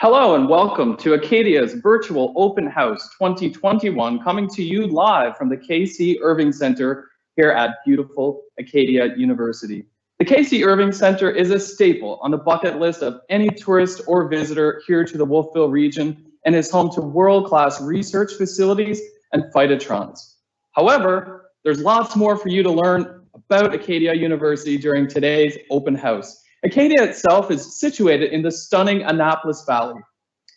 Hello and welcome to Acadia's Virtual Open House 2021, coming to you live from the KC Irving Center here at beautiful Acadia University. The KC Irving Center is a staple on the bucket list of any tourist or visitor here to the Wolfville region and is home to world-class research facilities and phytotrons. However, there's lots more for you to learn about Acadia University during today's open house. Acadia itself is situated in the stunning Annapolis Valley.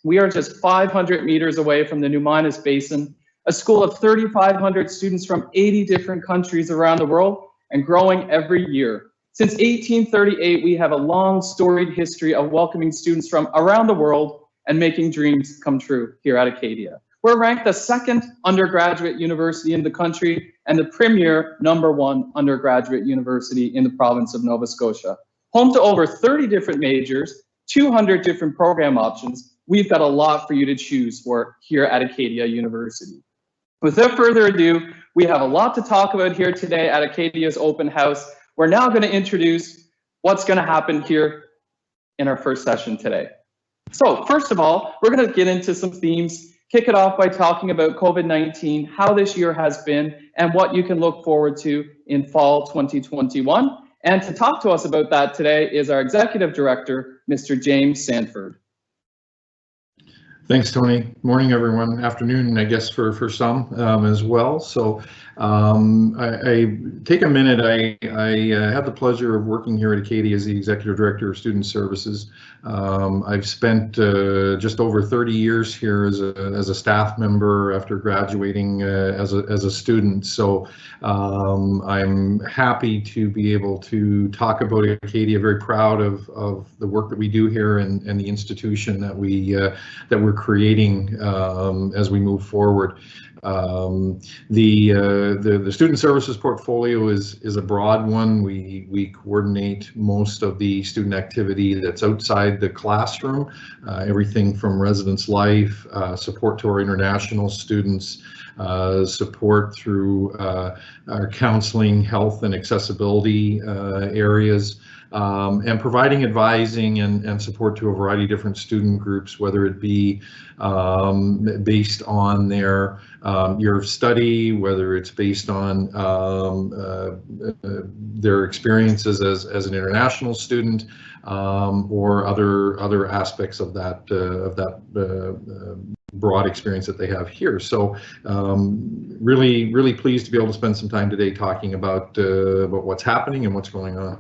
We are just 500 meters away from the Numinus Basin, a school of 3,500 students from 80 different countries around the world and growing every year. Since 1838, we have a long storied history of welcoming students from around the world and making dreams come true here at Acadia. We're ranked the second undergraduate university in the country and the premier #1 undergraduate university in the province of Nova Scotia. Home to over 30 different majors, 200 different program options, we've got a lot for you to choose for here at Acadia University. Without further ado, we have a lot to talk about here today at Acadia's open house. We're now going to introduce what's going to happen here in our first session today. So first of all, we're going to get into some themes, kick it off by talking about COVID-19, how this year has been, and what you can look forward to in fall 2021. And to talk to us about that today is our Executive Director, Mr. James Sanford. Thanks, Tony. Morning, everyone. Afternoon, I guess, for some as well. So I take a minute. I have the pleasure of working here at Acadia as the Executive Director of Student Services. I've spent just over 30 years here as a staff member after graduating as a student. So I'm happy to be able to talk about Acadia. Very proud of the work that we do here and the institution that we're creating as we move forward. The student services portfolio is a broad one. We coordinate most of the student activity that's outside the classroom, everything from residence life, support to our international students, support through our counseling, health and accessibility areas, and providing advising and support to a variety of different student groups, whether it be based on their year of study, whether it's based on their experiences as an international student, or other aspects of that broad experience that they have here. So really pleased to be able to spend some time today talking about what's happening and what's going on.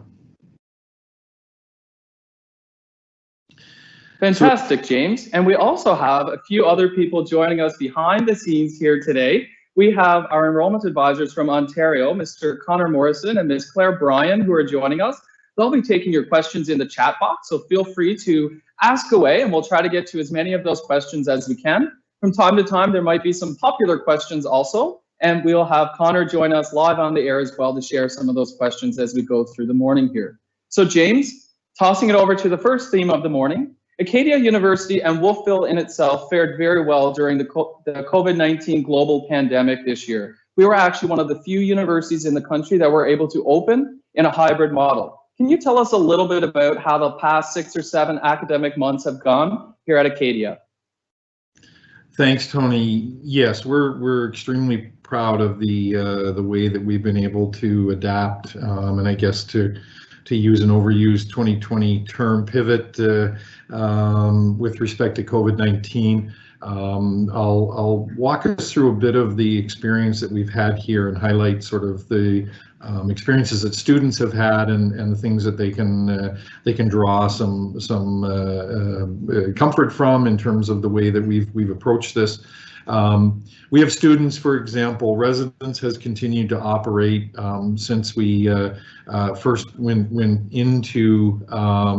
Fantastic, James. And we also have a few other people joining us behind the scenes here today. We have our enrollment advisors from Ontario, Mr. Connor Morrison and Ms. Claire Bryan, who are joining us. They'll be taking your questions in the chat box, so feel free to ask away and we'll try to get to as many of those questions as we can. From time to time, there might be some popular questions also, and we'll have Connor join us live on the air as well to share some of those questions as we go through the morning here. So James, tossing it over to the first theme of the morning. Acadia University and Wolfville in itself fared very well during the COVID-19 global pandemic this year. We were actually one of the few universities in the country that were able to open in a hybrid model. Can you tell us a little bit about how the past 6 or 7 academic months have gone here at Acadia? Thanks, Tony. Yes, we're extremely proud of the way that we've been able to adapt, and I guess to use an overused 2020 term, pivot with respect to COVID-19. I'll walk us through a bit of the experience that we've had here and highlight sort of the experiences that students have had and the things that they can draw some comfort from in terms of the way that we've approached this. We have students, for example, residence has continued to operate since we first went into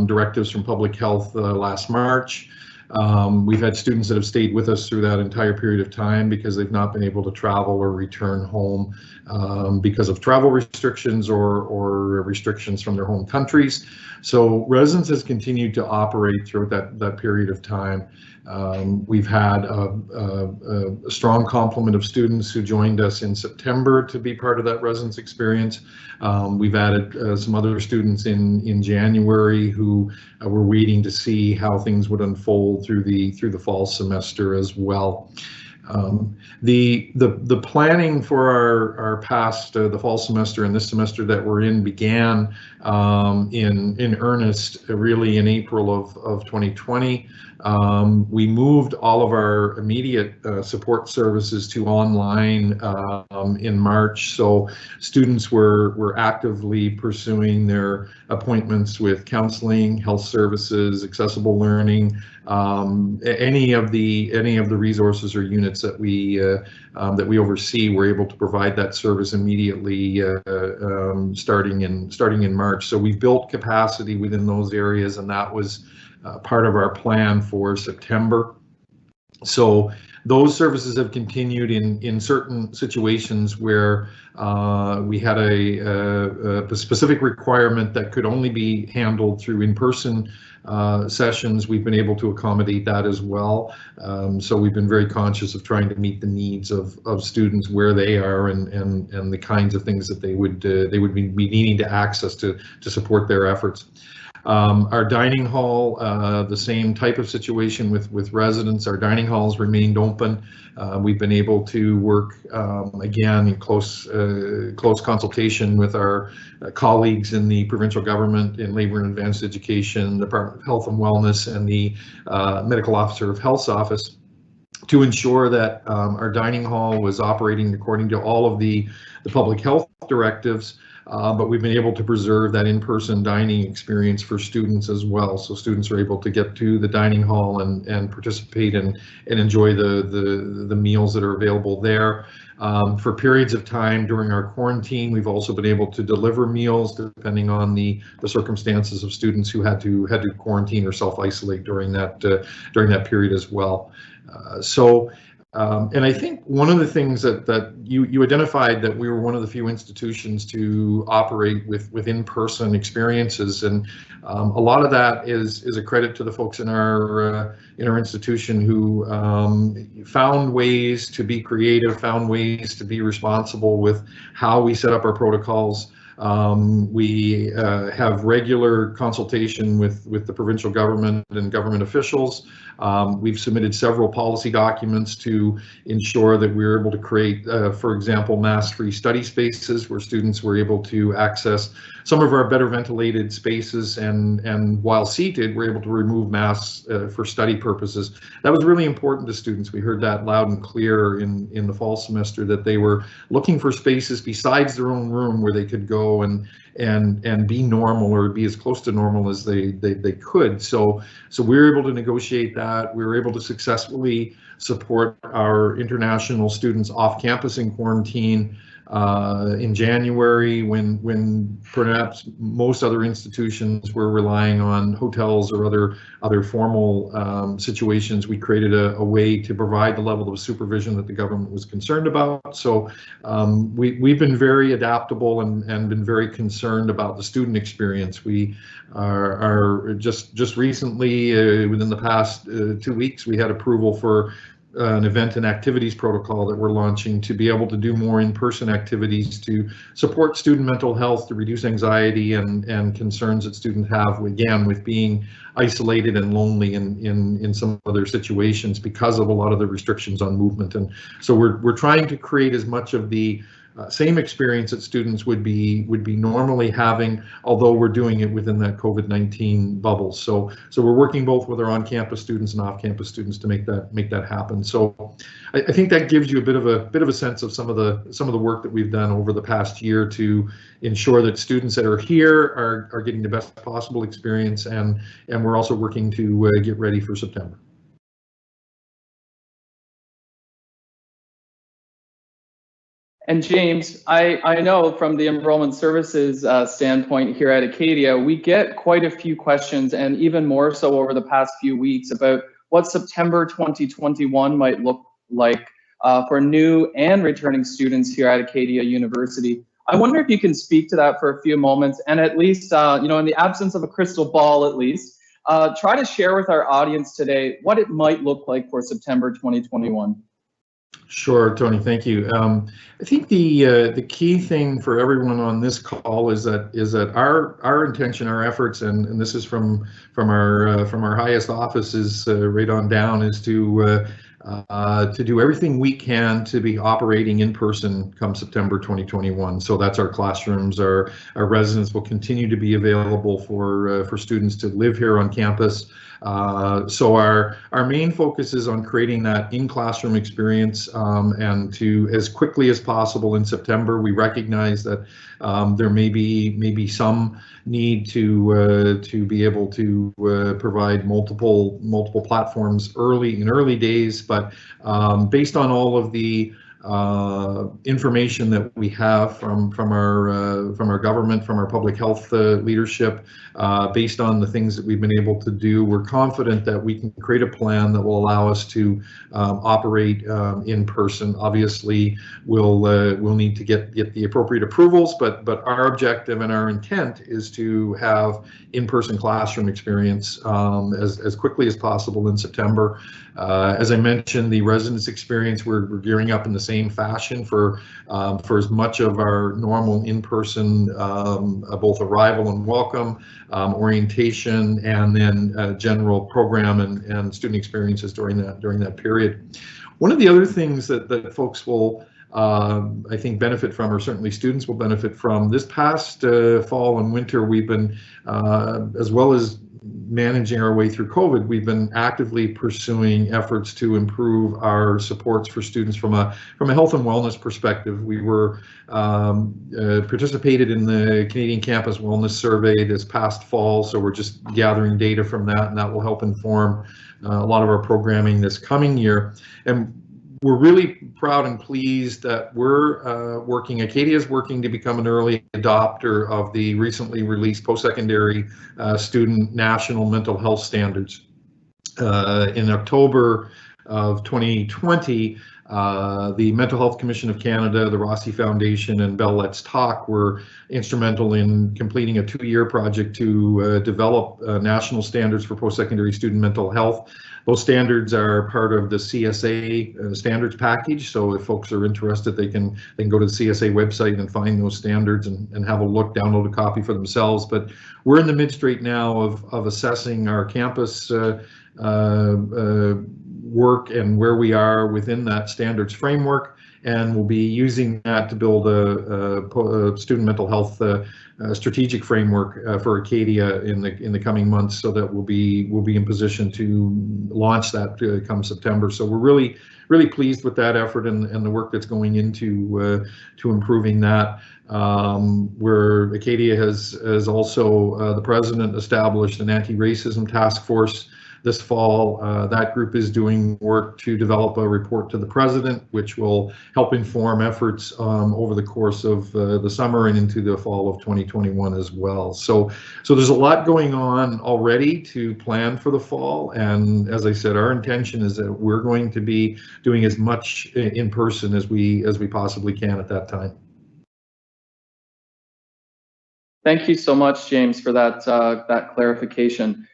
directives from public health last March. We've had students that have stayed with us through that entire period of time because they've not been able to travel or return home because of travel restrictions or restrictions from their home countries. So residence has continued to operate throughout that period of time. We've had a strong complement of students who joined us in September to be part of that residence experience. We've added some other students in January who were waiting to see how things would unfold enrolled through the fall semester as well. The planning for our past the fall semester and this semester that we're in began in earnest really in April of 2020. We moved all of our immediate support services to online in March, so students were actively pursuing their appointments with counseling, health services, accessible learning, any of the resources or units that we oversee. We're able to provide that service immediately starting in March. So we've built capacity within those areas, and that was part of our plan for September. So those services have continued in certain situations where we had a specific requirement that could only be handled through in-person sessions. We've been able to accommodate that as well. So we've been very conscious of trying to meet the needs of students where they are and the kinds of things that they would be needing to access to support their efforts. Our dining hall, the same type of situation with residents. Our dining halls remained open. We've been able to work again in close consultation with our colleagues in the provincial government in Labour and Advanced Education, the Department of Health and Wellness, and the Medical Officer of Health's office to ensure that our dining hall was operating according to all of the public health directives. But we've been able to preserve that in-person dining experience for students as well. So students are able to get to the dining hall and participate and enjoy the meals that are available there. For periods of time during our quarantine, we've also been able to deliver meals depending on the circumstances of students who had to quarantine or self-isolate during that period as well. And I think one of the things that you identified, that we were one of the few institutions to operate with in-person experiences, and a lot of that is a credit to the folks in our institution who found ways to be creative, found ways to be responsible with how we set up our protocols. We have regular consultation with the provincial government and government officials. We've submitted several policy documents to ensure that we're able to create, for example, mask-free study spaces where students were able to access some of our better ventilated spaces, and while seated, we're able to remove masks for study purposes. That was really important to students. We heard that loud and clear in the fall semester, that they were looking for spaces besides their own room where they could go and be normal, or be as close to normal as they could. So we were able to negotiate that. We were able to successfully support our international students off campus in quarantine in January, when perhaps most other institutions were relying on hotels or other formal situations. We created a way to provide the level of supervision that the government was concerned about. So we've been very adaptable and been very concerned about the student experience. We are just recently, within the past 2 weeks, we had approval for an event and activities protocol that we're launching to be able to do more in-person activities to support student mental health, to reduce anxiety and concerns that students have, again, with being isolated and lonely in some other situations because of a lot of the restrictions on movement. And so we're trying to create as much of the same experience that students would be normally having, although we're doing it within that COVID-19 bubble. So we're working both with our on-campus students and off-campus students to make that happen. So I think that gives you a bit of a sense of some of the work that we've done over the past year to ensure that students that are here are getting the best possible experience, and we're also working to get ready for September. And James, I know from the enrollment services standpoint here at Acadia, we get quite a few questions, and even more so over the past few weeks, about what September 2021 might look like for new and returning students here at Acadia University. I wonder if you can speak to that for a few moments, and at least, in the absence of a crystal ball, at least, try to share with our audience today what it might look like for September 2021. Sure, Tony. Thank you. I think the key thing for everyone on this call is that our intention, our efforts, and this is from our highest offices right on down, is to do everything we can to be operating in person come September 2021. So that's our classrooms. Our residents will continue to be available for students to live here on campus. So our main focus is on creating that in-classroom experience, and to, as quickly as possible in September. We recognize that there may be some need to be able to provide multiple platforms in early days, but based on all of the information that we have from our government, from our public health leadership, based on the things that we've been able to do, we're confident that we can create a plan that will allow us to operate in person. Obviously, we'll need to get the appropriate approvals, but our objective and our intent is to have in-person classroom experience as quickly as possible in September. As I mentioned, the residence experience, we're gearing up in the same fashion for as much of our normal in-person both arrival and welcome, orientation, and then general program and student experiences during that period. One of the other things that folks will I think benefit from, or certainly students will benefit from, this past fall and winter, we've been, as well as managing our way through COVID, we've been actively pursuing efforts to improve our supports for students from a health and wellness perspective. We were participated in the Canadian Campus Wellness Survey this past fall, so we're just gathering data from that, and that will help inform a lot of our programming this coming year. And we're really proud and pleased that Acadia is working to become an early adopter of the recently released post-secondary student national mental health standards. In October of 2020, the Mental Health Commission of Canada, the Rossi Foundation, and Bell Let's Talk were instrumental in completing a 2-year project to develop national standards for post-secondary student mental health. Those standards are part of the CSA standards package, so if folks are interested, they can go to the CSA website and find those standards and have a look, download a copy for themselves. But we're in the midst right now of assessing our campus work and where we are within that standards framework, and we'll be using that to build a student mental health strategic framework for Acadia in the coming months, so that we'll be in position to launch that come September. So we're really pleased with that effort and the work that's going into improving that. Where Acadia has also the president established an anti-racism task force this fall. That group is doing work to develop a report to the president, which will help inform efforts over the course of the summer and into the fall of 2021 as well. So there's a lot going on already to plan for the fall, and as I said, our intention is that we're going to be doing as much in person as we possibly can at that time. Thank you so much, James, for that clarification.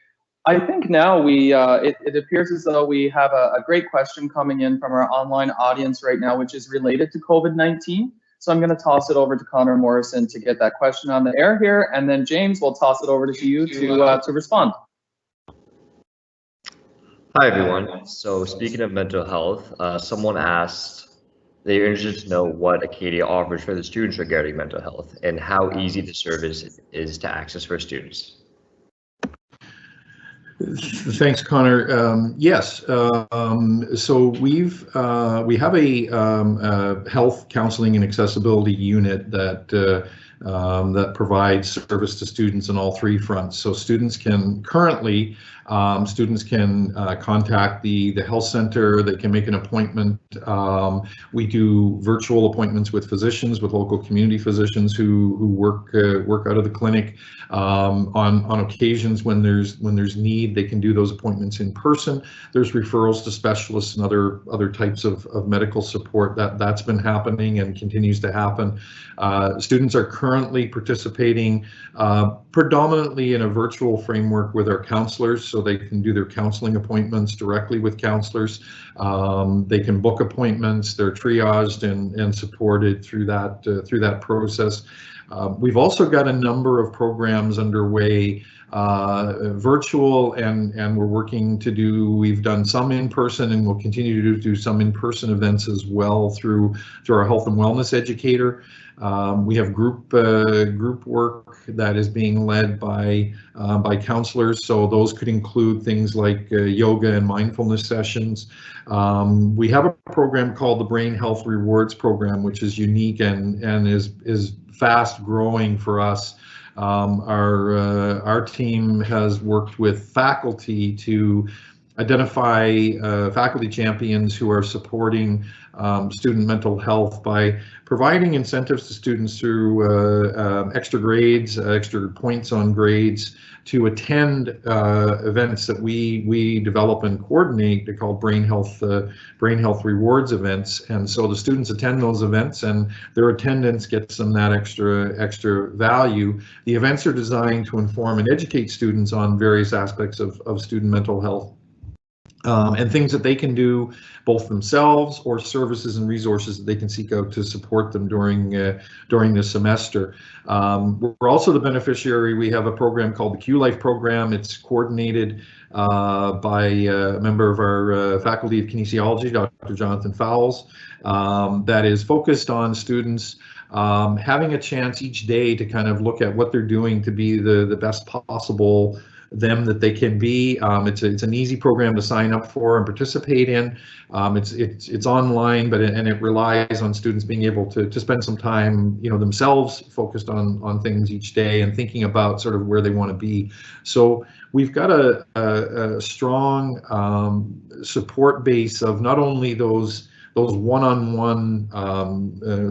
I think now it appears as though we have a great question coming in from our online audience right now, which is related to COVID-19. So I'm going to toss it over to Connor Morrison to get that question on the air here, and then James, will toss it over to you to respond. Hi everyone. So speaking of mental health, someone asked they're interested to know what Acadia offers for the students regarding mental health and how easy the service is to access for students. Thanks, Connor. Yes, so we have a health counseling and accessibility unit that provides service to students on all 3 fronts. So students can currently contact the health center. They can make an appointment. We do virtual appointments with physicians, with local community physicians who work out of the clinic. On occasions when there's need, they can do those appointments in person. There's referrals to specialists and other types of medical support that's been happening and continues to happen. Students are currently currently participating predominantly in a virtual framework with our counselors, so they can do their counseling appointments directly with counselors. They can book appointments. They're triaged and supported through that process. We've also got a number of programs underway, virtual, and we're working to do. We've done some in person, and we'll continue to do some in person events as well through our health and wellness educator. We have group work that is being led by counselors, so those could include things like yoga and mindfulness sessions. We have a program called the Brain Health Rewards Program, which is unique and is fast growing for us. Our team has worked with faculty to identify faculty champions who are supporting student mental health by providing incentives to students through extra grades, extra points on grades, to attend events that we develop and coordinate. They're called Brain Health Rewards events, and so the students attend those events, and their attendance gets them that extra value. The events are designed to inform and educate students on various aspects of student mental health. And things that they can do both themselves, or services and resources that they can seek out to support them during the semester. We're also the beneficiary. We have a program called the Q-Life program. It's coordinated by a member of our Faculty of Kinesiology, Dr. Jonathan Fowles, that is focused on students having a chance each day to kind of look at what they're doing to be the best possible them that they can be. It's an easy program to sign up for and participate in. It's online, but it relies on students being able to spend some time, themselves focused on things each day and thinking about sort of where they want to be. So we've got a strong support base of not only those one-on-one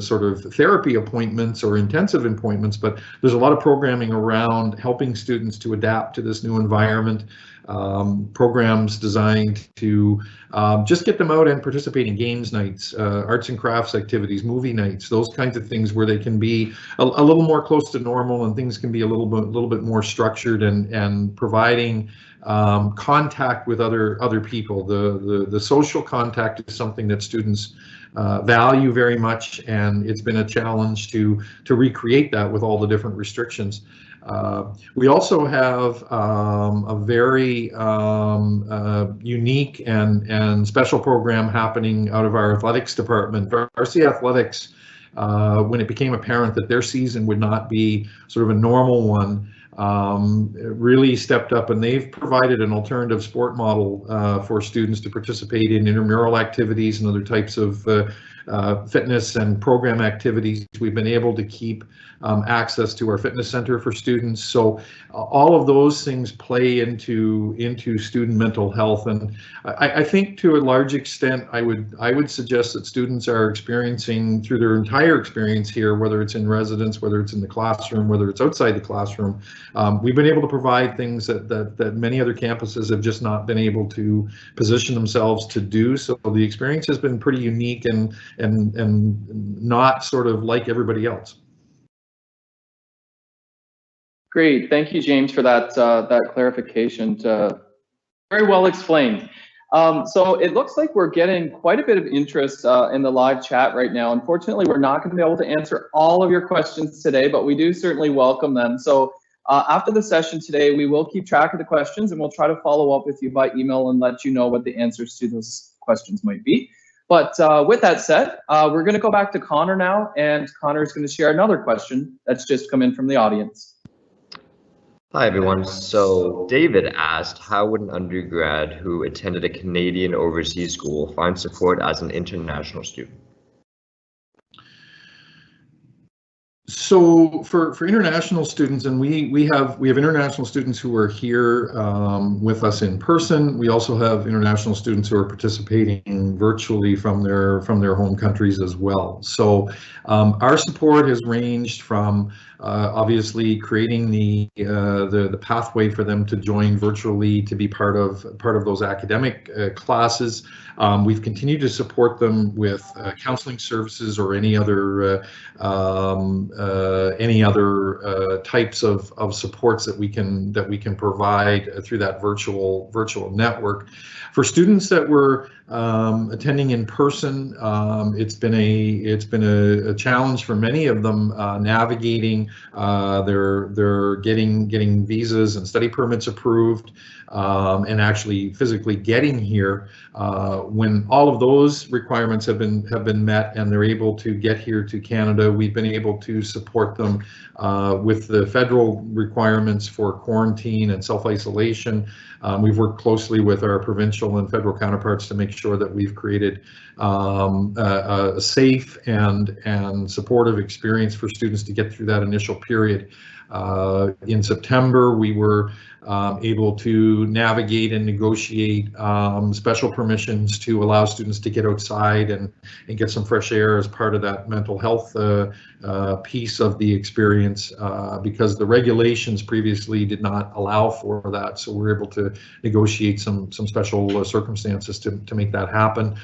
sort of therapy appointments or intensive appointments, but there's a lot of programming around helping students to adapt to this new environment, programs designed to just get them out and participate in games nights, arts and crafts activities, movie nights, those kinds of things where they can be a little more close to normal and things can be a little bit more structured, and providing contact with other people. The social contact is something that students value very much, and it's been a challenge to recreate that with all the different restrictions. We also have a very unique and special program happening out of our athletics department. Varsity Athletics, when it became apparent that their season would not be sort of a normal one, really stepped up, and they've provided an alternative sport model for students to participate in intramural activities and other types of fitness and program activities. We've been able to keep access to our fitness center for students. So all of those things play into student mental health, and I think to a large extent I would suggest that students are experiencing through their entire experience here, whether it's in residence, whether it's in the classroom, whether it's outside the classroom, we've been able to provide things that many other campuses have just not been able to position themselves to do. So the experience has been pretty unique and not sort of like everybody else. Great, thank you, James, for that clarification. Very well explained. So it looks like we're getting quite a bit of interest in the live chat right now. Unfortunately, we're not going to be able to answer all of your questions today, but we do certainly welcome them. So after the session today, we will keep track of the questions, and we'll try to follow up with you by email and let you know what the answers to those questions might be. But with that said, we're going to go back to Connor now, and Connor is going to share another question that's just come in from the audience. Hi, everyone. So David asked, how would an undergrad who attended a Canadian overseas school find support as an international student? So for international students, and we have international students who are here with us in person. We also have international students who are participating virtually from their home countries as well. So our support has ranged from obviously creating the pathway for them to join virtually to be part of those academic classes. We've continued to support them with counseling services or any other any other types of supports that we can provide through that virtual network. For students that were attending in person, it's been a challenge for many of them navigating their getting visas and study permits approved, and actually physically getting here. When all of those requirements have been met and they're able to get here to Canada, we've been able to support them with the federal requirements for quarantine and self-isolation. We've worked closely with our provincial and federal counterparts to make sure that we've created a safe and supportive experience for students to get through that initial period. In September, we were able to navigate and negotiate special permissions to allow students to get outside and get some fresh air as part of that mental health piece of the experience, because the regulations previously did not allow for that. So we're able to negotiate some special circumstances to make that happen.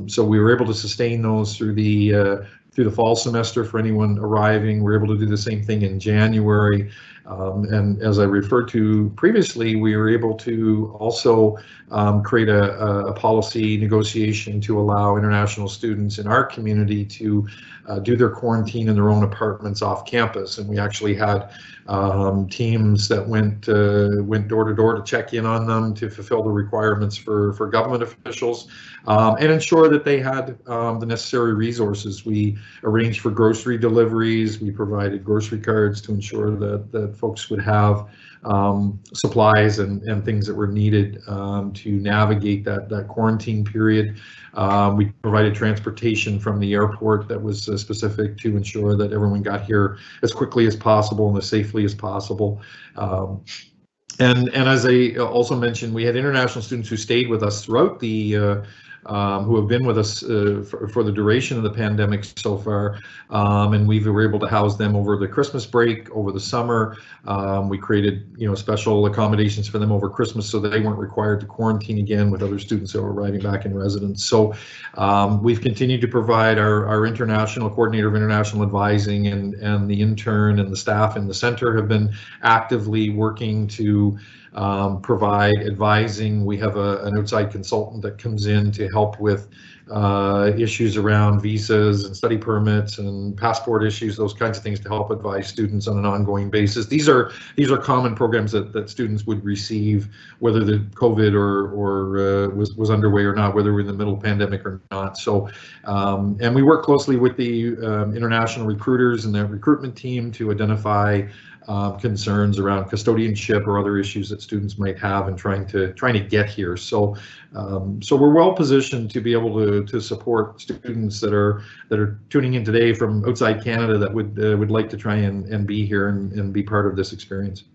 So we were able to sustain those through the fall semester for anyone arriving. We're able to do the same thing in January. And as I referred to previously, we were able to also create a policy negotiation to allow international students in our community to do their quarantine in their own apartments off campus. And we actually had teams that went door to door to check in on them to fulfill the requirements for government officials and ensure that they had the necessary resources. We arranged for grocery deliveries. We provided grocery cards to ensure that folks would have supplies and things that were needed to navigate that quarantine period. We provided transportation from the airport that was specific to ensure that everyone got here as quickly as possible and as safely as possible. And as I also mentioned, we had international students who stayed with us throughout the who have been with us for the duration of the pandemic so far, and we were able to house them over the Christmas break, over the summer. We created special accommodations for them over Christmas so that they weren't required to quarantine again with other students that were arriving back in residence. So we've continued to provide our international coordinator of international advising and the intern and the staff in the center have been actively working to provide advising. We have an outside consultant that comes in to help with issues around visas and study permits and passport issues, those kinds of things, to help advise students on an ongoing basis. These are common programs that students would receive, whether the COVID or was underway or not, whether we're in the middle of pandemic or not. So, and we work closely with the international recruiters and their recruitment team to identify concerns around custodianship or other issues that students might have in trying to get here. So, so we're well positioned to be able to support students that are tuning in today from outside Canada that would like to try and be here and be part of this experience.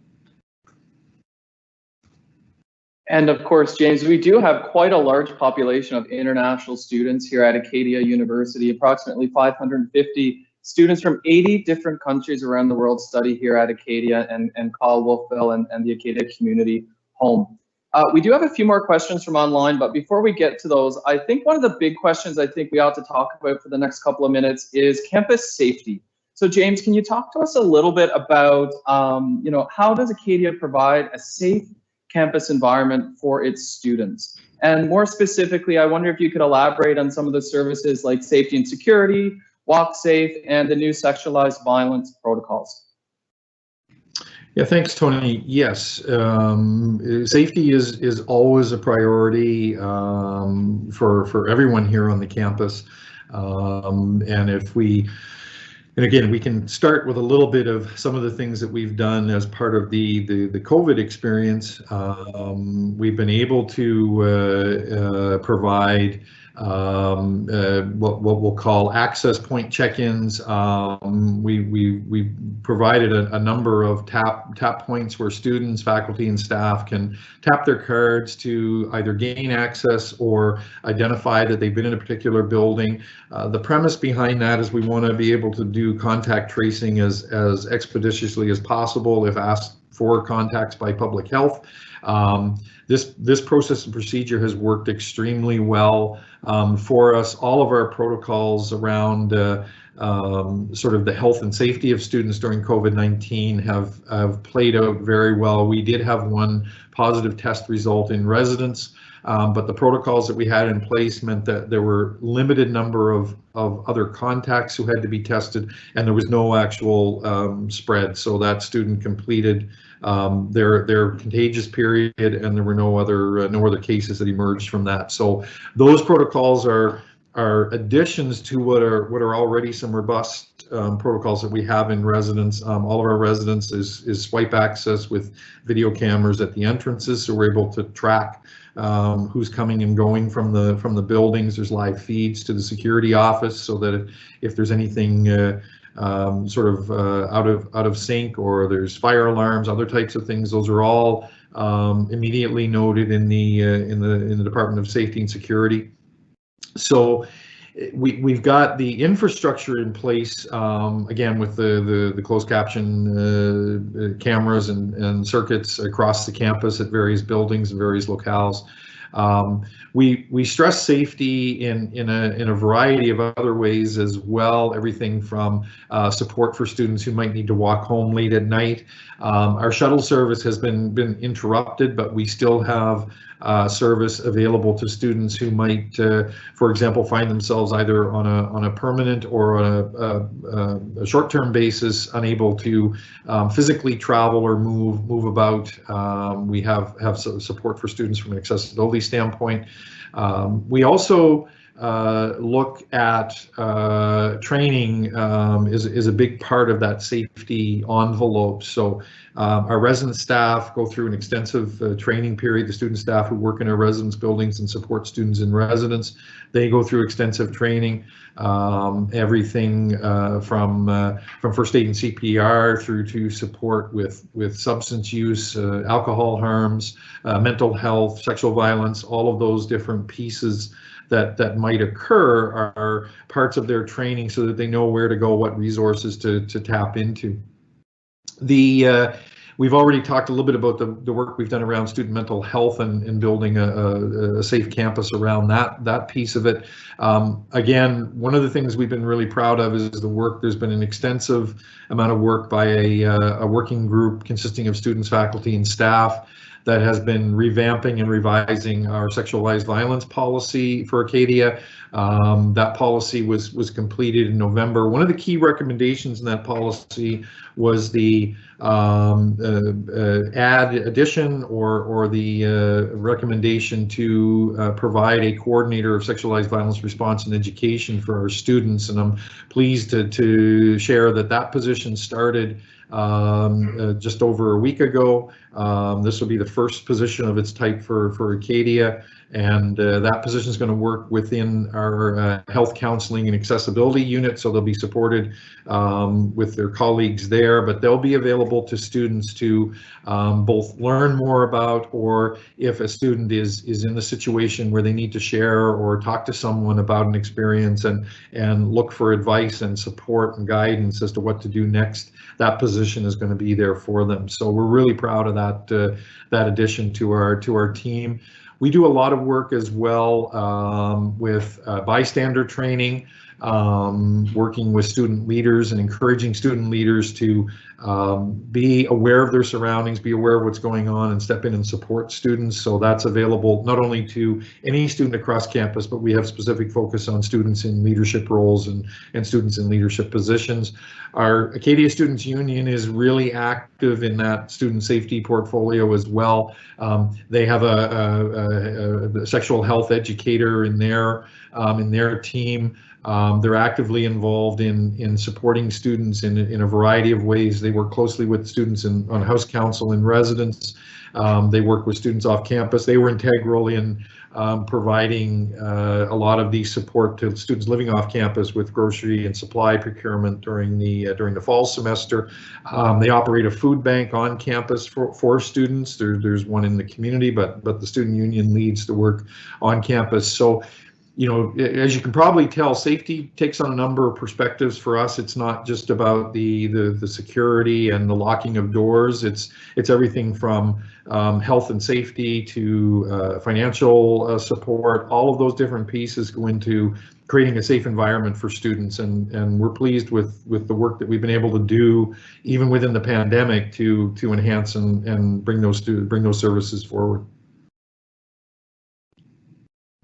And of course, James, we do have quite a large population of international students here at Acadia University. Approximately 550 students from 80 different countries around the world study here at Acadia and call Wolfville and the Acadia community home. We do have a few more questions from online, but before we get to those, I think one of the big questions I think we ought to talk about for the next couple of minutes is campus safety. So James, can you talk to us a little bit about, how does Acadia provide a safe campus environment for its students? And more specifically, I wonder if you could elaborate on some of the services like safety and security, Walk Safe, and the new sexualized violence protocols. Yeah, thanks, Tony. Yes, safety is always a priority for everyone here on the campus. And again, we can start with a little bit of some of the things that we've done as part of the COVID experience. We've been able to provide what we'll call access point check-ins. We provided a number of tap points where students, faculty, and staff can tap their cards to either gain access or identify that they've been in a particular building. The premise behind that is we want to be able to do contact tracing as expeditiously as possible if asked for contacts by public health. This process and procedure has worked extremely well for us. All of our protocols around sort of the health and safety of students during COVID-19 have played out very well. We did have one positive test result in residence, but the protocols that we had in place meant that there were limited number of other contacts who had to be tested, and there was no actual spread. So that student completed their contagious period, and there were no other cases that emerged from that. So those protocols are additions to what are already some robust protocols that we have in residence. All of our residence is swipe access with video cameras at the entrances, so we're able to track who's coming and going from the buildings. There's live feeds to the security office, so that if there's anything sort of out of sync, or there's fire alarms, other types of things, those are all immediately noted in the Department of Safety and Security. So we've got the infrastructure in place, again, with the closed caption cameras and circuits across the campus at various buildings and various locales. We stress safety in a variety of other ways as well. Everything from support for students who might need to walk home late at night. Our shuttle service has been interrupted, but we still have service available to students who might, for example, find themselves either on a permanent or on a short-term basis, unable to physically travel or move about. We have support for students from an accessibility standpoint. We also look at training is a big part of that safety envelope. So our resident staff go through an extensive training period. The student staff who work in our residence buildings and support students in residence, they go through extensive training, everything from first aid and CPR through to support with substance use, alcohol harms, mental health, sexual violence, all of those different pieces that might occur are parts of their training, so that they know where to go, what resources to tap into. We've already talked a little bit about the work we've done around student mental health and building a safe campus around that piece of it. Again, one of the things we've been really proud of is the work. There's been an extensive amount of work by a working group consisting of students, faculty, and staff that has been revamping and revising our sexualized violence policy for Acadia. That policy was completed in November. One of the key recommendations in that policy was the addition or the recommendation to provide a coordinator of sexualized violence response and education for our students. And I'm pleased to share that position started just over a week ago. This will be the first position of its type for Acadia, and that position is going to work within our health counseling and accessibility unit, so they'll be supported with their colleagues there, but they'll be available to students to both learn more about, or if a student is in the situation where they need to share or talk to someone about an experience and look for advice and support and guidance as to what to do next, that position is going to be there for them. So we're really proud of that addition to our team. We do a lot of work as well with bystander training, working with student leaders and encouraging student leaders to be aware of their surroundings, be aware of what's going on, and step in and support students. So that's available not only to any student across campus, but we have specific focus on students in leadership roles and students in leadership positions. Our Acadia Students Union is really active in that student safety portfolio as well. They have a sexual health educator in their team. They're actively involved in supporting students in a variety of ways. They work closely with students on house council and residence. They work with students off campus. They were integral in providing a lot of the support to students living off campus with grocery and supply procurement during the fall semester. They operate a food bank on campus for students. There's one in the community, but the student union leads the work on campus. So you know, as you can probably tell, safety takes on a number of perspectives for us. It's not just about the security and the locking of doors. It's everything from health and safety to financial support. All of those different pieces go into creating a safe environment for students, and we're pleased with the work that we've been able to do, even within the pandemic, to enhance and bring those services forward.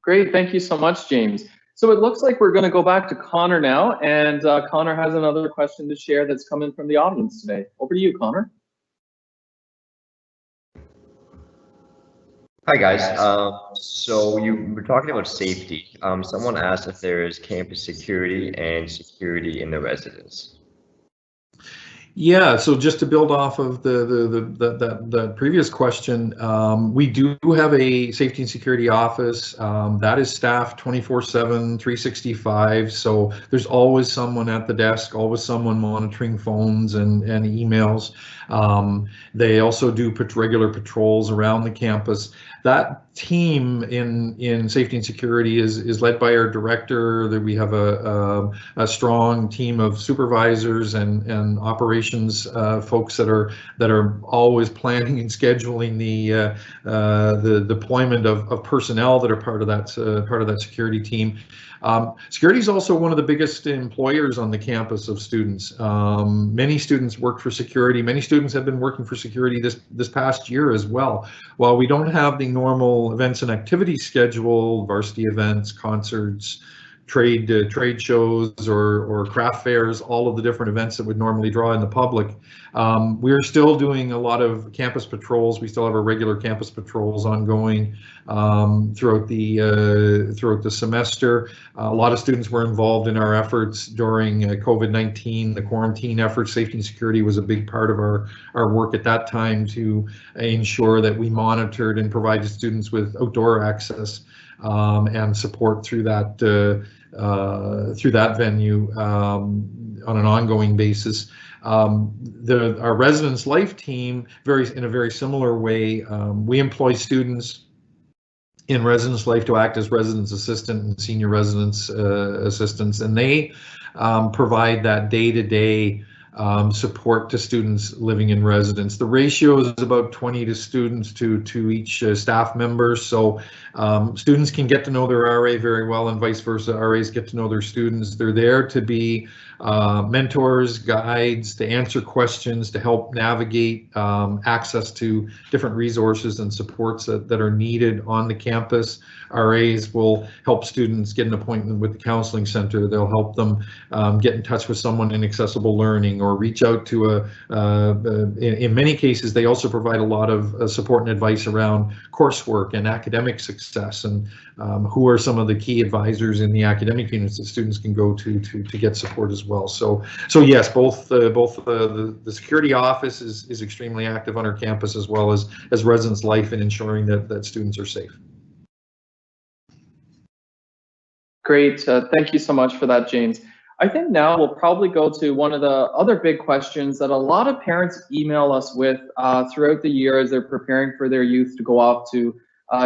Great, thank you so much, James. So it looks like we're going to go back to Connor now, and Connor has another question to share that's coming from the audience today. Over to you, Connor. Hi guys. So you were talking about safety. Someone asked if there is campus security and security in the residence. Yeah, so just to build off of the previous question, we do have a safety and security office that is staffed 24/7, 365. So there's always someone at the desk, always someone monitoring phones and emails. They also do regular patrols around the campus. That team in safety and security is led by our director. That we have a strong team of supervisors and operations folks that are always planning and scheduling the deployment of personnel that are part of that security team. Security is also one of the biggest employers on the campus of students. Many students work for security. Many students have been working for security this past year as well. While we don't have the normal events and activities schedule, varsity events, concerts, trade shows or craft fairs, all of the different events that would normally draw in the public. We're still doing a lot of campus patrols. We still have our regular campus patrols ongoing throughout the semester. A lot of students were involved in our efforts during COVID-19, the quarantine efforts. Safety and security was a big part of our work at that time to ensure that we monitored and provided students with outdoor access and support through that venue on an ongoing basis. Our residence life team, in a very similar way, we employ students in residence life to act as residence assistant and senior residence assistants, and they provide that day-to-day support to students living in residence. The ratio is about 20 students to each staff member, so students can get to know their RA very well and vice versa. RAs get to know their students. They're there to be mentors, guides, to answer questions, to help navigate access to different resources and supports that are needed on the campus. RAs will help students get an appointment with the counseling center. They'll help them get in touch with someone in accessible learning or reach out to in many cases, they also provide a lot of support and advice around coursework and academic success, and who are some of the key advisors in the academic units that students can go to get support as well. So yes, both the security office is extremely active on our campus, as well as residence life in ensuring that students are safe. Great, thank you so much for that, James. I think now we'll probably go to one of the other big questions that a lot of parents email us with throughout the year as they're preparing for their youth to go off to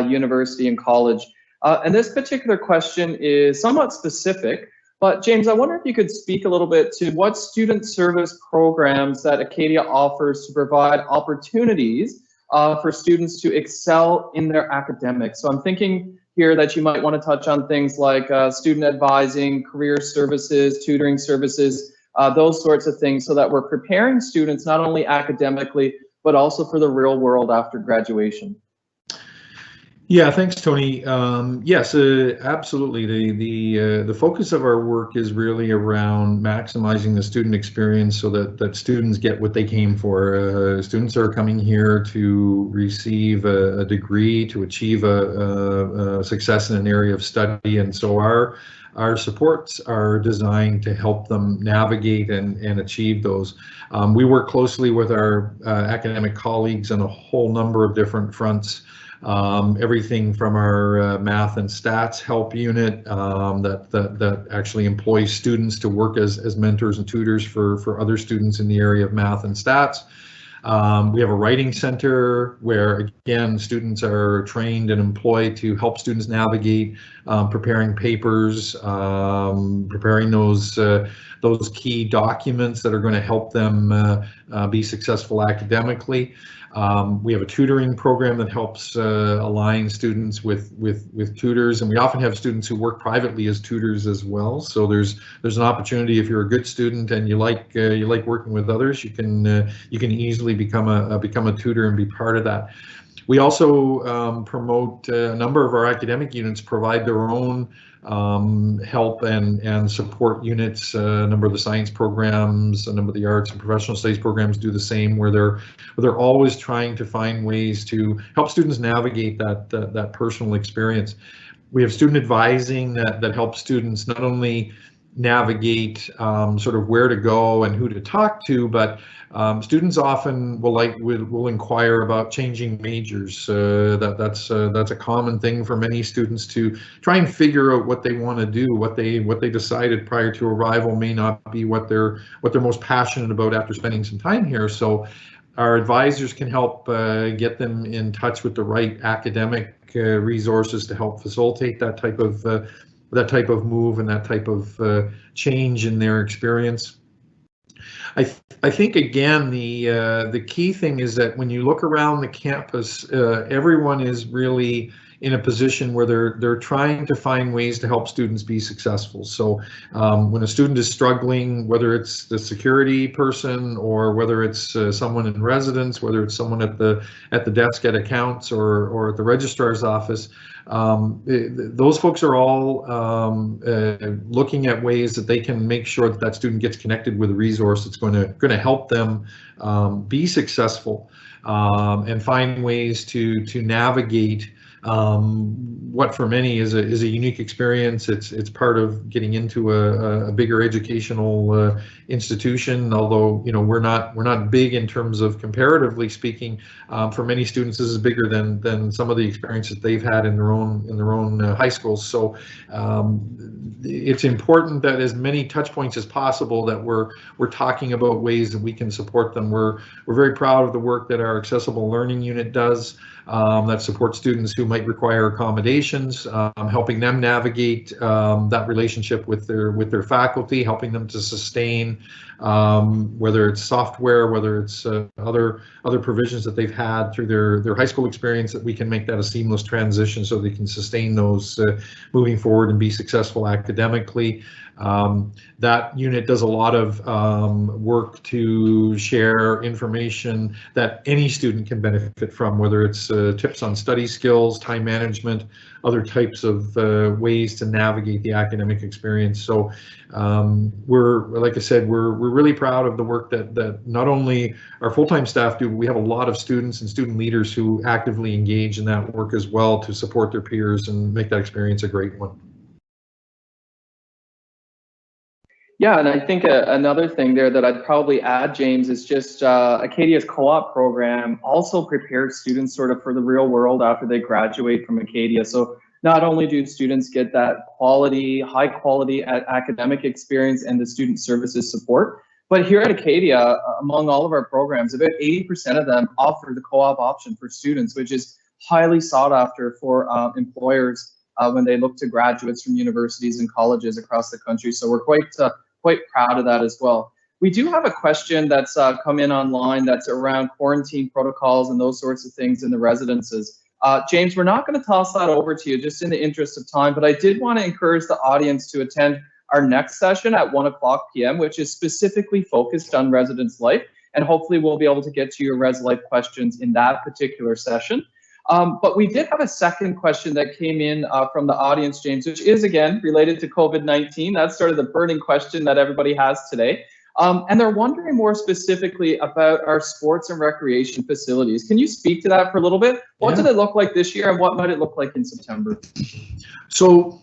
university and college. And this particular question is somewhat specific, but James, I wonder if you could speak a little bit to what student service programs that Acadia offers to provide opportunities for students to excel in their academics. So I'm thinking here that you might want to touch on things like student advising, career services, tutoring services, those sorts of things, so that we're preparing students not only academically, but also for the real world after graduation. Yeah, thanks, Tony. Yes, absolutely. The focus of our work is really around maximizing the student experience so that students get what they came for. Students are coming here to receive a degree, to achieve a success in an area of study, and so our supports are designed to help them navigate and achieve those. We work closely with our academic colleagues on a whole number of different fronts. Everything from our math and stats help unit that actually employs students to work as mentors and tutors for other students in the area of math and stats. We have a writing center where, again, students are trained and employed to help students navigate preparing papers, preparing those key documents that are going to help them be successful academically. We have a tutoring program that helps align students with tutors, and we often have students who work privately as tutors as well. So there's an opportunity, if you're a good student and you like working with others, you can easily become a tutor and be part of that. We also promote a number of our academic units provide their own help and support units. A number of the science programs, a number of the arts and professional studies programs do the same, where they're always trying to find ways to help students navigate that personal experience. We have student advising that helps students not only navigate sort of where to go and who to talk to, but students often will inquire about changing majors. That's a common thing for many students to try and figure out what they want to do. What they decided prior to arrival may not be what they're most passionate about after spending some time here. So our advisors can help get them in touch with the right academic resources to help facilitate that type of move and that type of change in their experience. I think, again, the key thing is that when you look around the campus, everyone is really in a position where they're trying to find ways to help students be successful. So when a student is struggling, whether it's the security person or whether it's someone in residence, whether it's someone at the desk at accounts or at the registrar's office, those folks are all looking at ways that they can make sure that student gets connected with a resource that's going to help them be successful and find ways to navigate what for many is a unique experience. It's part of getting into a bigger educational institution. Although we're not big in terms of comparatively speaking. For many students, this is bigger than some of the experiences they've had in their own high schools. So it's important that as many touch points as possible that we're talking about ways that we can support them. We're very proud of the work that our accessible learning unit does. That supports students who might require accommodations, helping them navigate that relationship with their faculty, helping them to sustain whether it's software, whether it's other provisions that they've had through their high school experience, that we can make that a seamless transition so they can sustain those moving forward and be successful academically. That unit does a lot of work to share information that any student can benefit from, whether it's tips on study skills, time management, other types of ways to navigate the academic experience. So like I said, we're really proud of the work that not only our full-time staff do, but we have a lot of students and student leaders who actively engage in that work as well to support their peers and make that experience a great one. Yeah, and I think another thing there that I'd probably add, James, is just Acadia's co-op program also prepares students sort of for the real world after they graduate from Acadia. So not only do students get that high quality academic experience and the student services support, but here at Acadia, among all of our programs, about 80% of them offer the co-op option for students, which is highly sought after for employers when they look to graduates from universities and colleges across the country. So we're quite proud of that as well. We do have a question that's come in online that's around quarantine protocols and those sorts of things in the residences. James, we're not going to toss that over to you just in the interest of time, but I did want to encourage the audience to attend our next session at 1:00 p.m., which is specifically focused on residence life, and hopefully we'll be able to get to your res life questions in that particular session. But we did have a second question that came in from the audience, James, which is again related to COVID-19. That's sort of the burning question that everybody has today. And they're wondering more specifically about our sports and recreation facilities. Can you speak to that for a little bit? What do they look like this year and what might it look like in September? So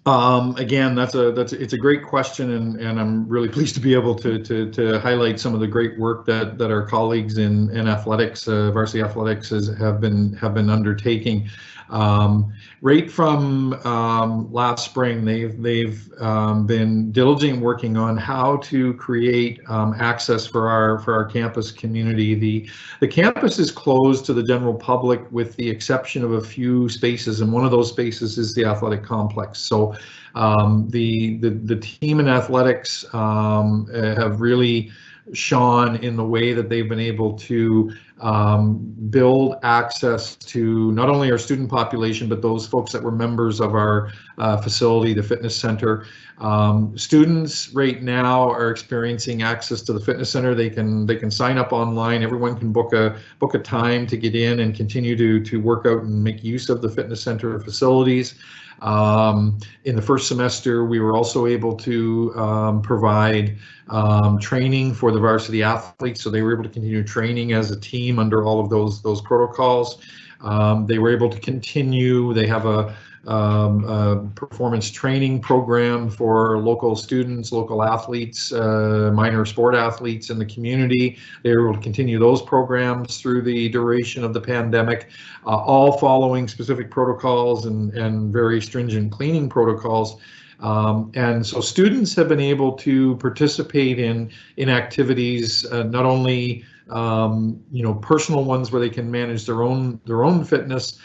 Again, it's a great question, and I'm really pleased to be able to highlight some of the great work that our colleagues in athletics, varsity athletics, have been undertaking. Right from last spring, they've been diligent working on how to create access for our campus community. The campus is closed to the general public with the exception of a few spaces, and one of those spaces is the athletic complex. So the team in athletics have really shone in the way that they've been able to build access to not only our student population, but those folks that were members of our facility, the fitness center. Students right now are experiencing access to the fitness center. They can sign up online. Everyone can book a time to get in and continue to work out and make use of the fitness center facilities. In the first semester, we were also able to provide training for the varsity athletes, so they were able to continue training as a team under all of those protocols. They were able to continue. They have a performance training program for local students, local athletes, minor sport athletes in the community. They were able to continue those programs through the duration of the pandemic, all following specific protocols and very stringent cleaning protocols. And so students have been able to participate in activities, not only personal ones where they can manage their own fitness.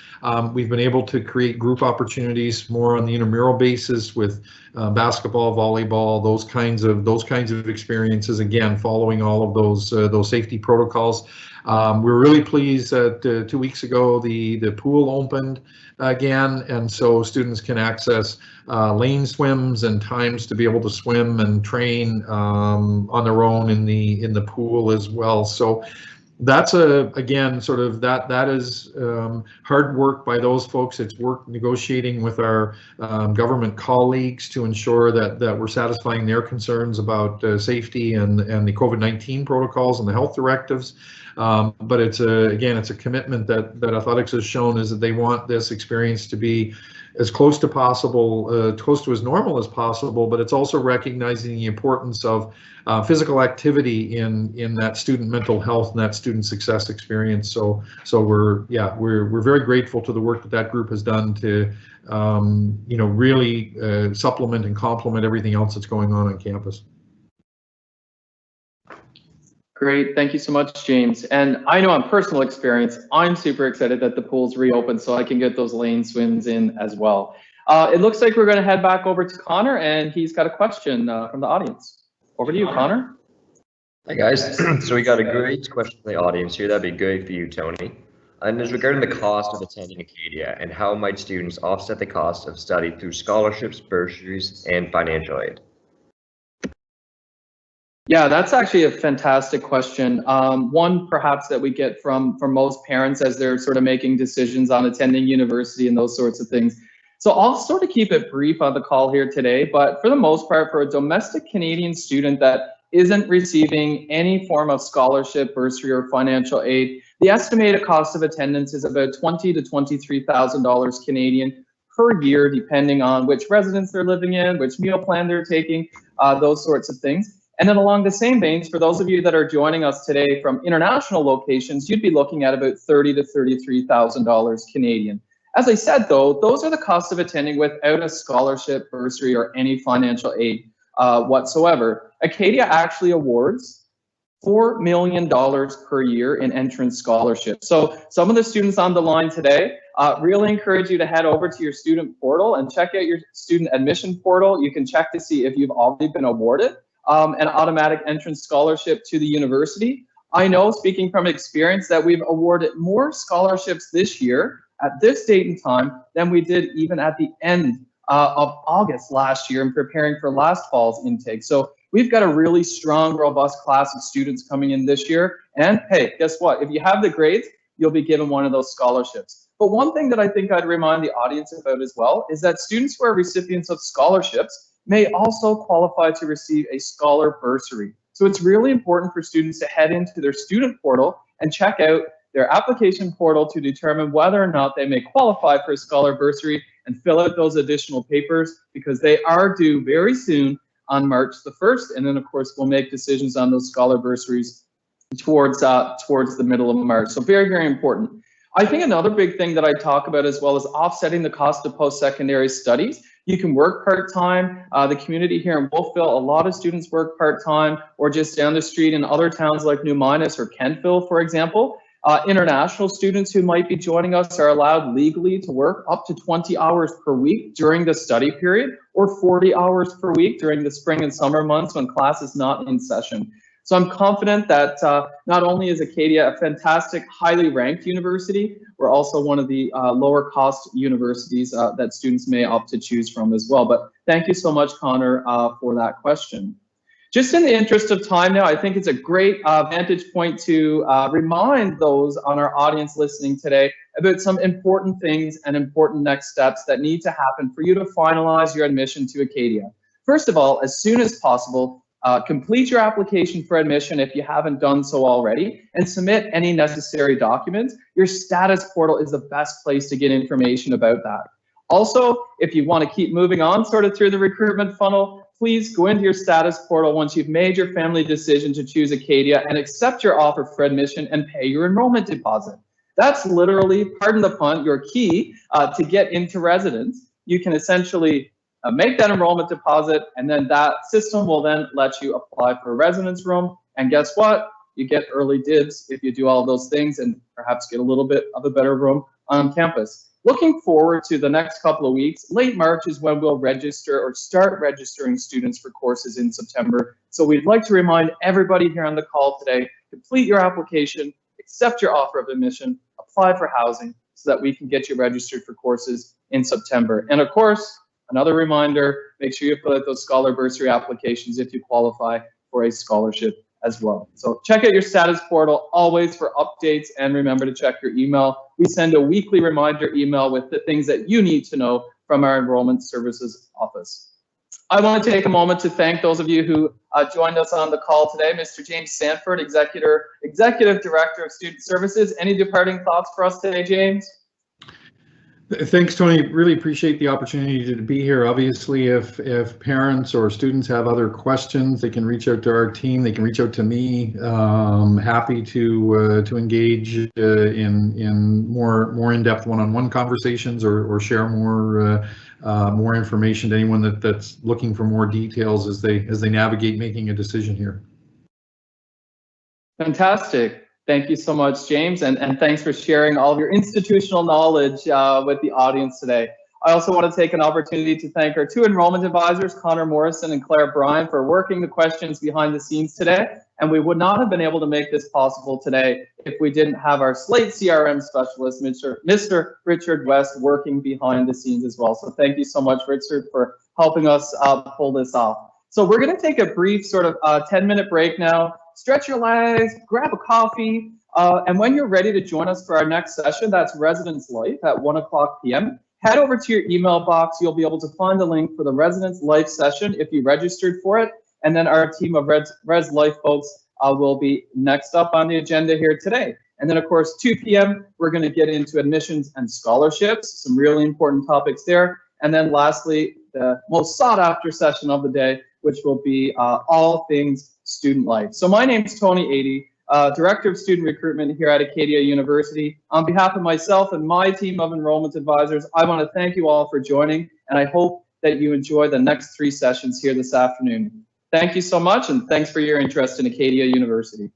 We've been able to create group opportunities more on the intramural basis with basketball, volleyball, those kinds of experiences. Again, following all of those safety protocols. We're really pleased that 2 weeks ago the pool opened again, and so students can access lane swims and times to be able to swim and train on their own in the pool as well. So that's again sort of that is hard work by those folks. It's work negotiating with our government colleagues to ensure that we're satisfying their concerns about safety and the COVID-19 protocols and the health directives. But it's a commitment that athletics has shown, is that they want this experience to be as close to possible, close to as normal as possible, but it's also recognizing the importance of physical activity in that student mental health and that student success experience. So we're very grateful to the work that group has done to really supplement and complement everything else that's going on campus. Great, thank you so much, James. And I know on personal experience, I'm super excited that the pool's reopened so I can get those lane swims in as well. It looks like we're going to head back over to Connor, and he's got a question from the audience. Over to you, Connor. Hi guys. So we got a great question from the audience here. That'd be great for you, Tony. And it's regarding the cost of attending Acadia and how might students offset the cost of study through scholarships, bursaries, and financial aid? Yeah, that's actually a fantastic question. One perhaps that we get from most parents as they're sort of making decisions on attending university and those sorts of things. So I'll sort of keep it brief on the call here today, but for the most part, for a domestic Canadian student that isn't receiving any form of scholarship, bursary, or financial aid, the estimated cost of attendance is about $20,000 to $23,000 Canadian per year, depending on which residence they're living in, which meal plan they're taking, those sorts of things. And then along the same veins, for those of you that are joining us today from international locations, you'd be looking at about $30,000 to $33,000 Canadian. As I said, though, those are the costs of attending without a scholarship, bursary, or any financial aid whatsoever. Acadia actually awards $4 million per year in entrance scholarships. So some of the students on the line today, really encourage you to head over to your student portal and check out your student admission portal. You can check to see if you've already been awarded an automatic entrance scholarship to the university. I know, speaking from experience, that we've awarded more scholarships this year at this date and time than we did even at the end of August last year in preparing for last fall's intake. So we've got a really strong, robust class of students coming in this year. And hey, guess what? If you have the grades, you'll be given one of those scholarships. But one thing that I think I'd remind the audience about as well is that students who are recipients of scholarships may also qualify to receive a scholar bursary. So it's really important for students to head into their student portal and check out their application portal to determine whether or not they may qualify for a scholar bursary. and fill out those additional papers because they are due very soon on March the 1st. And then of course, we'll make decisions on those scholar bursaries towards the middle of March. So very, very important. I think another big thing that I talk about as well is offsetting the cost of post-secondary studies. You can work part-time. The community here in Wolfville, a lot of students work part-time or just down the street in other towns like New Minas or Kentville, for example. International students who might be joining us are allowed legally to work up to 20 hours per week during the study period or 40 hours per week during the spring and summer months when class is not in session. So I'm confident that not only is Acadia a fantastic, highly ranked university, we're also one of the lower cost universities that students may opt to choose from as well. But thank you so much, Connor, for that question. Just in the interest of time now, I think it's a great vantage point to remind those on our audience listening today about some important things and important next steps that need to happen for you to finalize your admission to Acadia. First of all, as soon as possible, complete your application for admission if you haven't done so already, and submit any necessary documents. Your status portal is the best place to get information about that. Also, if you want to keep moving on sort of through the recruitment funnel, please go into your status portal once you've made your family decision to choose Acadia and accept your offer for admission and pay your enrollment deposit. That's literally, pardon the pun, your key to get into residence. You can essentially make that enrollment deposit, and then that system will then let you apply for a residence room. And guess what? You get early dibs if you do all those things and perhaps get a little bit of a better room on campus. Looking forward to the next couple of weeks. Late March is when we'll register or start registering students for courses in September. So we'd like to remind everybody here on the call today, complete your application, accept your offer of admission, apply for housing so that we can get you registered for courses in September. And of course, another reminder, make sure you fill out those scholar bursary applications if you qualify for a scholarship as well. So check out your status portal always for updates, and remember to check your email. We send a weekly reminder email with the things that you need to know from our Enrollment Services Office. I want to take a moment to thank those of you who joined us on the call today. Mr. James Sanford, Executive Director of Student Services. Any departing thoughts for us today, James? Thanks, Tony. Really appreciate the opportunity to be here. Obviously, if parents or students have other questions, they can reach out to our team. They can reach out to me. Happy to engage in more in-depth one-on-one conversations or share more information to anyone that's looking for more details as they navigate making a decision here. Fantastic. Thank you so much, James, and thanks for sharing all of your institutional knowledge with the audience today. I also want to take an opportunity to thank our two enrollment advisors, Connor Morrison and Claire Bryan, for working the questions behind the scenes today. And we would not have been able to make this possible today if we didn't have our Slate CRM specialist, Mr. Richard West, working behind the scenes as well. So thank you so much, Richard, for helping us pull this off. So we're going to take a brief sort of 10-minute break now. Stretch your legs, grab a coffee, and when you're ready to join us for our next session, that's Residence Life at 1:00 p.m., head over to your email box. You'll be able to find the link for the Residence Life session if you registered for it, and then our team of Res Life folks will be next up on the agenda here today. And then, of course, 2 p.m., we're going to get into admissions and scholarships, some really important topics there. And then lastly, the most sought-after session of the day, which will be all things student life. So my name is Tony Adey, Director of Student Recruitment here at Acadia University. On behalf of myself and my team of enrollment advisors, I want to thank you all for joining, and I hope that you enjoy the next 3 sessions here this afternoon. Thank you so much, and thanks for your interest in Acadia University.